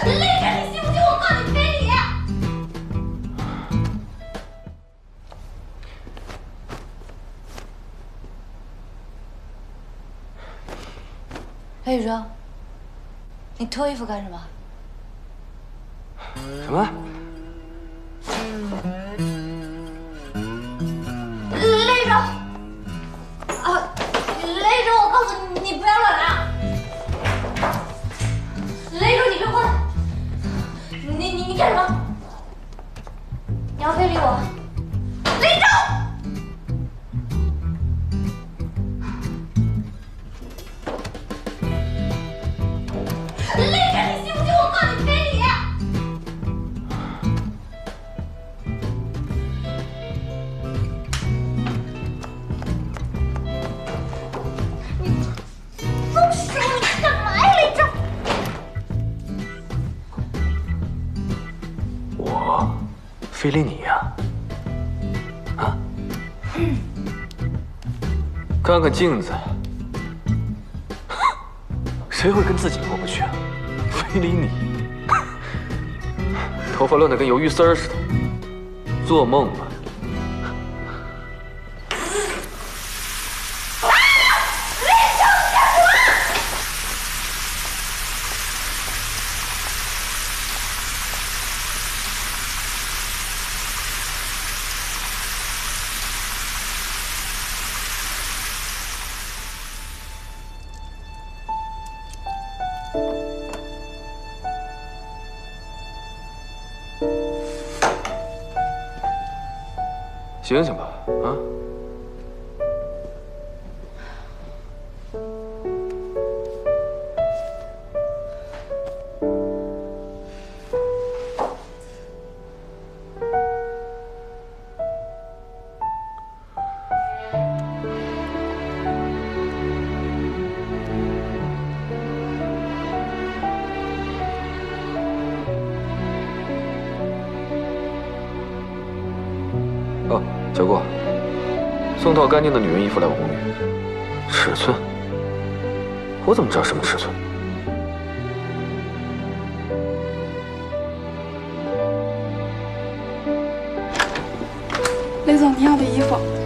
累着，你信不信我告你非礼？裴宇哲，你脱衣服干什么？什么？累着啊，累着！我告诉你，你不要乱来啊！累着，你别过来！你干什么？你要非礼我？累着！累着，你信不信我告你非礼？松手！你干嘛呀，累着？我非礼你呀？啊？看看镜子，谁会跟自己过不去啊？非礼你，头发乱得跟鱿鱼丝儿似的，做梦吧！醒醒吧，啊！哦，小顾，送套干净的女人衣服来我公寓。尺寸？我怎么知道什么尺寸？雷总，你要的衣服。